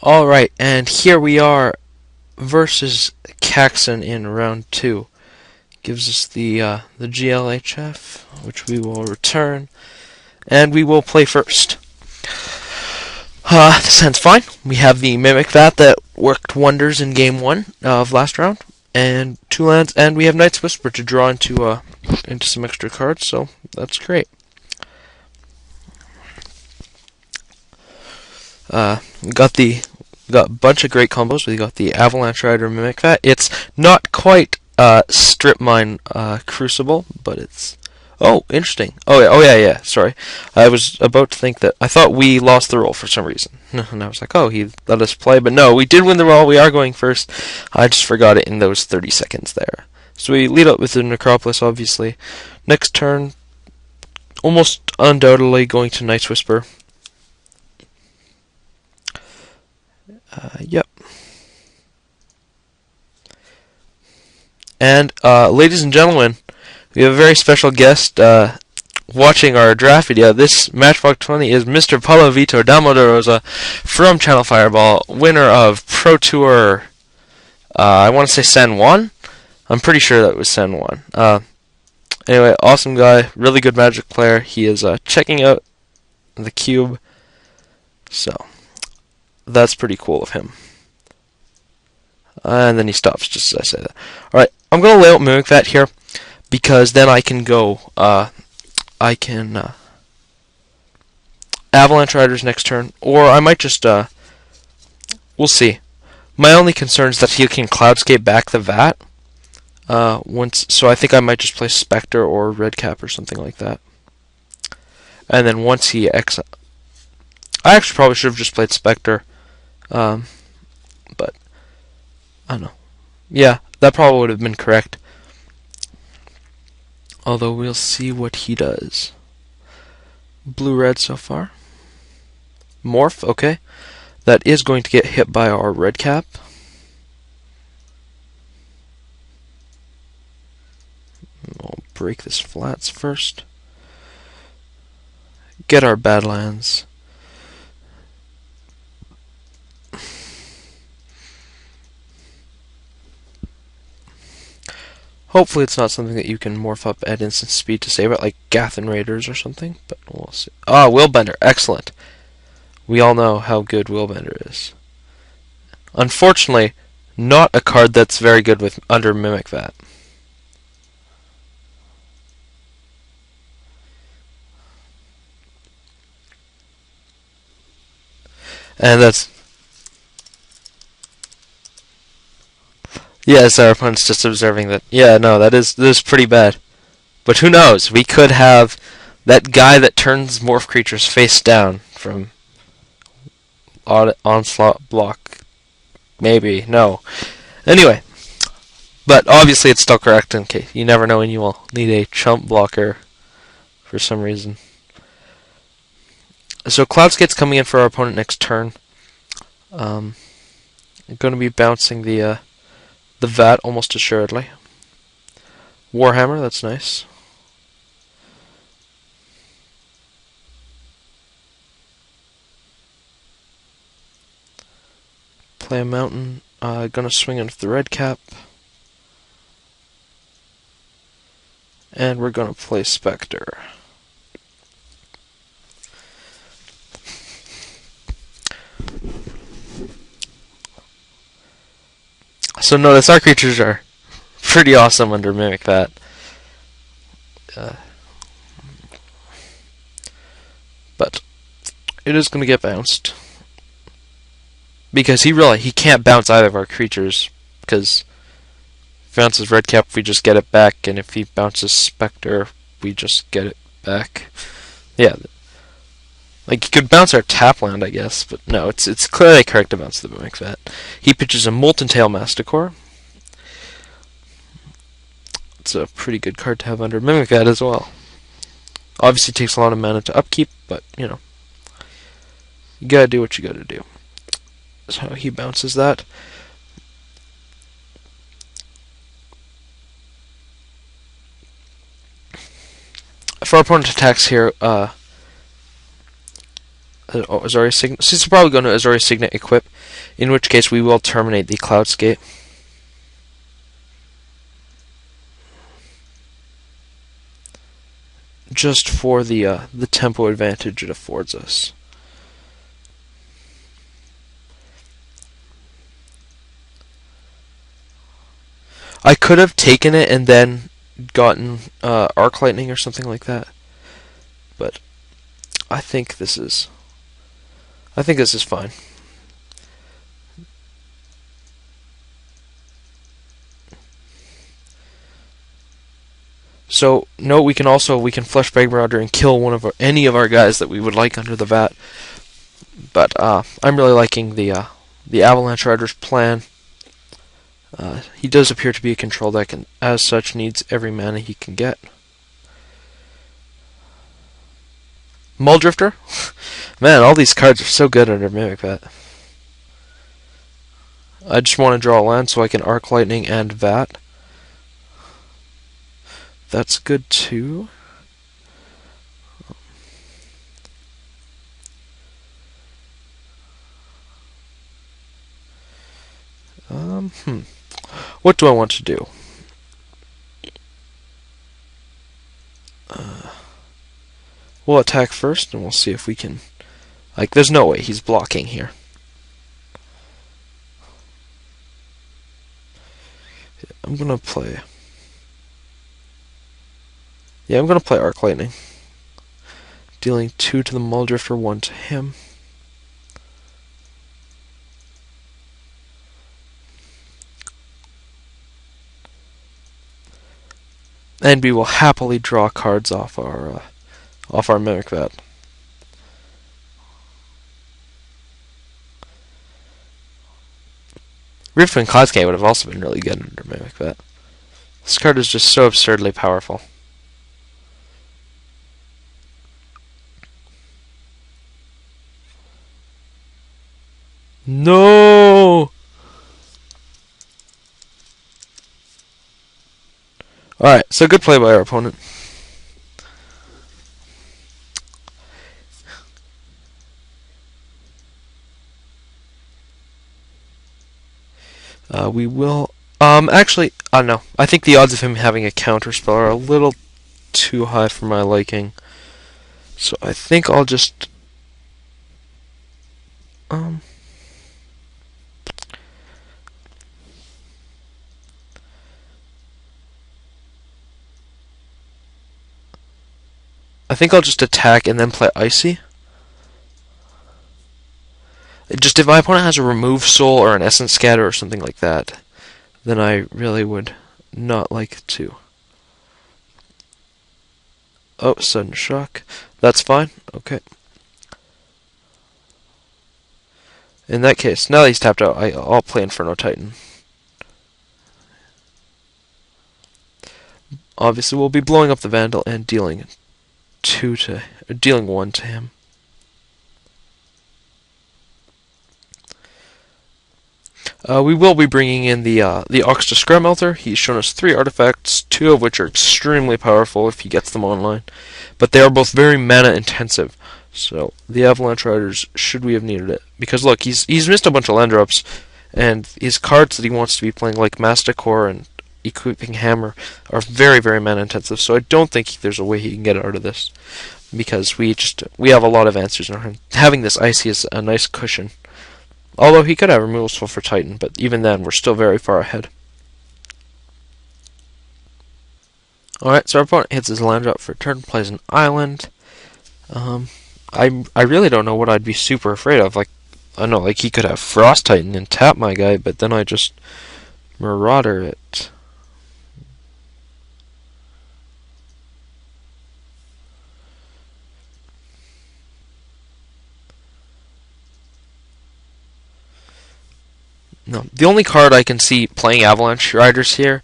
Alright, and here we are versus Caxton in round 2. Gives us the GLHF, which we will return, and we will play first. This sounds fine. We have the Mimic Vat that worked wonders in game 1 of last round, and 2 lands, and we have Knight's Whisper to draw into some extra cards, so that's great. We got a bunch of great combos. We got the Avalanche Rider Mimic Vat. It's not quite Strip Mine Crucible, but it's interesting. Yeah. Sorry, I was about to think that I thought we lost the roll for some reason, and I was like, he let us play, but no, we did win the roll. We are going first. I just forgot it in those 30 seconds there. So we lead up with the Necropolis, obviously. Next turn, almost undoubtedly going to Knight's Whisper. Yep. And, ladies and gentlemen, we have a very special guest watching our draft video. This Matchbox 20 is Mr. Paulo Vitor Damodorosa from Channel Fireball, winner of Pro Tour, I want to say San Juan? I'm pretty sure that was San Juan. Anyway, awesome guy, really good Magic player. He is checking out the cube, so that's pretty cool of him. And then he stops just as I say that. Alright, I'm going to lay out Mimic Vat here, because then I can go, Avalanche Riders next turn, or I might just, we'll see. My only concern is that he can Cloudscape back the Vat, so I think I might just play Spectre or Redcap or something like that. And then once he I actually probably should have just played Spectre, but I don't know. Yeah, that probably would have been correct. Although we'll see what he does. Blue-red so far. Morph, okay. That is going to get hit by our Redcap. We'll break this flats first. Get our Badlands. Hopefully it's not something that you can morph up at instant speed to save it, like Gathan Raiders or something, but we'll see. Willbender, excellent. We all know how good Willbender is. Unfortunately, not a card that's very good with under Mimic Vat. And that's... Yes, our opponent's just observing that. Yeah, no, that is pretty bad. But who knows? We could have that guy that turns morph creatures face down from Onslaught block. Maybe. No. Anyway. But obviously it's still correct in case. You never know when you will need a chump blocker for some reason. So Cloudscape's coming in for our opponent next turn. I'm going to be bouncing the Vat almost assuredly. Warhammer, that's nice. Play a mountain. Gonna swing into the Redcap. And we're gonna play Spectre. So notice our creatures are pretty awesome under Mimic Vat. But it is going to get bounced. Because he can't bounce either of our creatures. Because if he bounces Redcap, we just get it back. And if he bounces Spectre, we just get it back. Yeah. Like, he could bounce our tap land, I guess, but no, it's clearly correct to bounce the Mimic Vat. He pitches a Molten Tail Masticore. It's a pretty good card to have under Mimic Vat as well. Obviously, it takes a lot of mana to upkeep, but, you know, you gotta do what you gotta do. So he bounces that. If our opponent attacks here, Azorius Signet. So he's probably going to Azorius Signet equip, in which case we will terminate the Cloudscape. Just for the tempo advantage it affords us. I could have taken it and then gotten Arc Lightning or something like that, but I think this is fine. So note we can Fleshbag Marauder and kill any of our guys that we would like under the vat. But I'm really liking the Avalanche Rider's plan. He does appear to be a control deck, and as such needs every mana he can get. Muldrifter? Man, all these cards are so good under Mimic Vat. I just want to draw a land so I can Arc Lightning and Vat. That's good too. What do I want to do? We'll attack first, and we'll see if we can... Like, there's no way he's blocking here. I'm gonna play... Yeah, I'm gonna play Arc Lightning. Dealing 2 to the Muldrifter, 1 to him. And we will happily draw cards off our Mimic Vat. Riftwind Cloudscape would have also been really good under Mimic Vat. This card is just so absurdly powerful. No! Alright, so good play by our opponent. We will... actually, no. I think the odds of him having a counterspell are a little too high for my liking. So I think I'll just... I think I'll just attack and then play Icy. Just if my opponent has a Remove Soul or an Essence Scatter or something like that, then I really would not like to. Oh, Sudden Shock. That's fine. Okay. In that case, now that he's tapped out, I'll play Inferno Titan. Obviously, we'll be blowing up the Vandal and dealing 1 to him. We will be bringing in the Oxta Scrymelter. He's shown us 3 artifacts, 2 of which are extremely powerful if he gets them online. But they are both very mana intensive. So the Avalanche Riders, should we have needed it? Because look, he's missed a bunch of land drops, and his cards that he wants to be playing, like Masticore and Equipping Hammer, are very, very mana intensive. So I don't think there's a way he can get out of this, because we have a lot of answers in our hand. Having this Icy is a nice cushion. Although he could have Removal Spell for Titan, but even then, we're still very far ahead. Alright, so our opponent hits his land drop for a turn, plays an island. I really don't know what I'd be super afraid of. Like, I know, like, he could have Frost Titan and tap my guy, but then I just Marauder it. No, the only card I can see playing Avalanche Riders here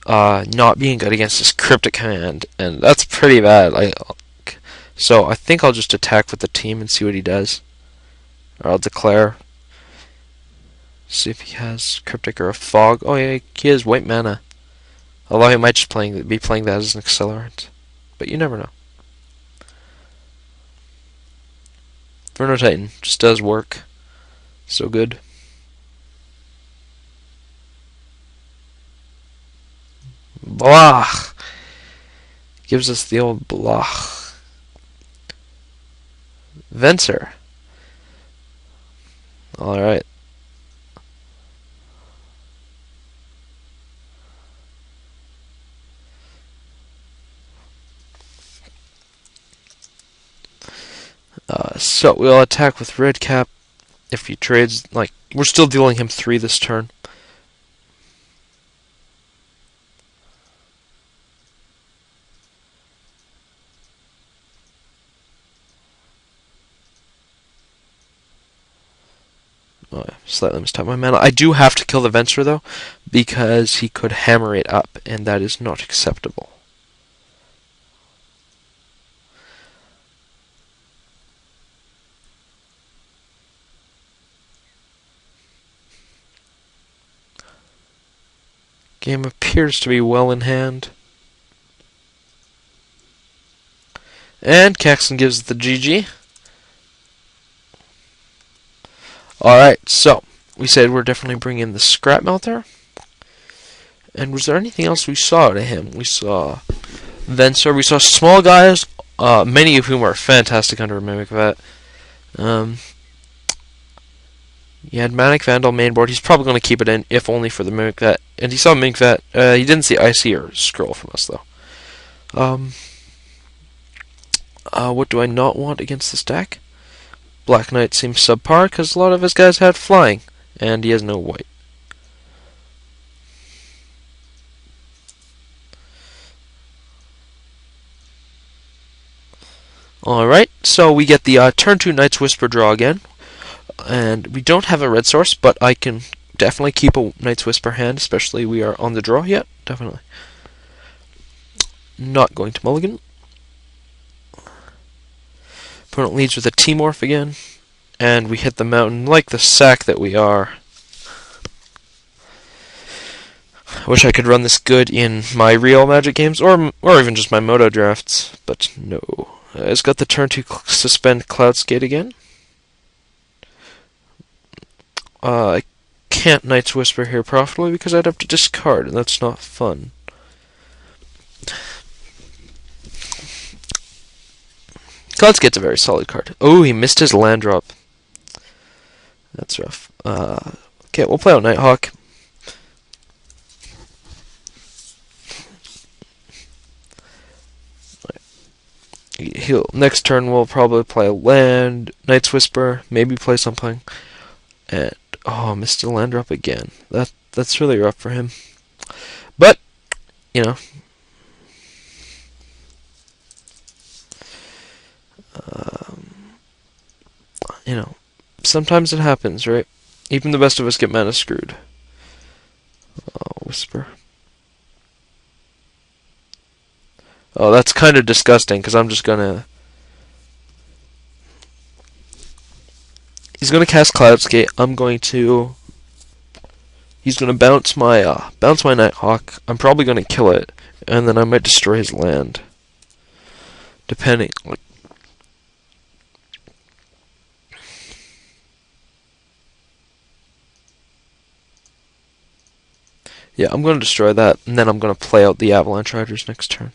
not being good against is Cryptic Command, and that's pretty bad. So I think I'll just attack with the team and see what he does. Or I'll declare. See if he has Cryptic or a Fog. Oh yeah, he has white mana. Although he might just be playing that as an accelerant. But you never know. Inferno Titan just does work so good. Blah! Gives us the old blah. Venser. Alright. So we'll attack with Red Cap if he trades. Like, we're still dealing him 3 this turn. Oh, I slightly mistyped my mana. I do have to kill the Venser though, because he could hammer it up, and that is not acceptable. Game appears to be well in hand. And Caxton gives the GG. Alright, so we said we're definitely bringing the Scrap Melter. And was there anything else we saw to him? We saw Venser. We saw small guys, many of whom are fantastic under a Mimic Vat. He had Manic Vandal mainboard. He's probably going to keep it in, if only for the Mimic Vat. And he saw Mimic Vat. He didn't see Icy or Scroll from us, though. What do I not want against this deck? Black Knight seems subpar, because a lot of his guys had flying. And he has no white. Alright, so we get the turn 2 Night's Whisper draw again. And we don't have a red source, but I can definitely keep a Night's Whisper hand, especially we are on the draw yet. Definitely. Not going to mulligan. Opponent leads with a T-Morph again. And we hit the mountain like the sack that we are. I wish I could run this good in my real Magic games, or even just my Moto drafts, but no. It's got the turn 2 suspend Cloudskate again. I can't Night's Whisper here profitably because I'd have to discard, and that's not fun. Cloudskate's a very solid card. Oh, he missed his land drop. That's rough. Okay, we'll play out Nighthawk. Next turn we'll probably play a land, Night's Whisper, maybe play something. And oh, missed a land drop again. That's really rough for him. But you know, sometimes it happens, right? Even the best of us get mana screwed. Oh, Whisper. Oh, that's kind of disgusting, because I'm just gonna... He's gonna cast Cloudskate. I'm going to... He's gonna bounce my Nighthawk. I'm probably gonna kill it, and then I might destroy his land. Depending. Yeah, I'm gonna destroy that, and then I'm gonna play out the Avalanche Riders next turn.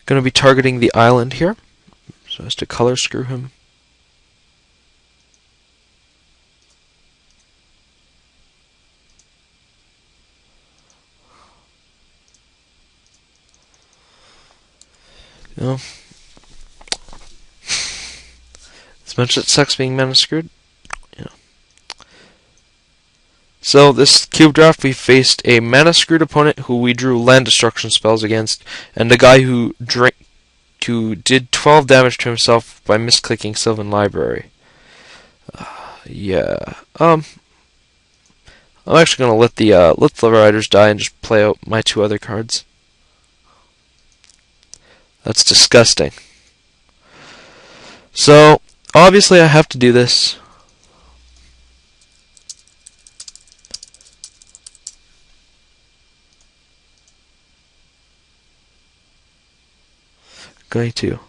Going to be targeting the island here, so as to color screw him. You know, as much as it sucks being mana screwed, you know. So this cube draft, we faced a mana screwed opponent who we drew land destruction spells against, and a guy who did 12 damage to himself by misclicking Sylvan Library. Yeah. I'm actually gonna let the riders die and just play out my 2 other cards. That's disgusting. So obviously I have to do this. going to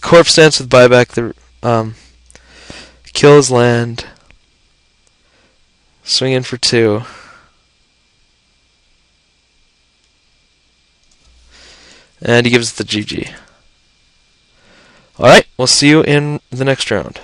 corpse dance with buyback. Kill his land. Swing in for 2. And he gives the GG. Alright, we'll see you in the next round.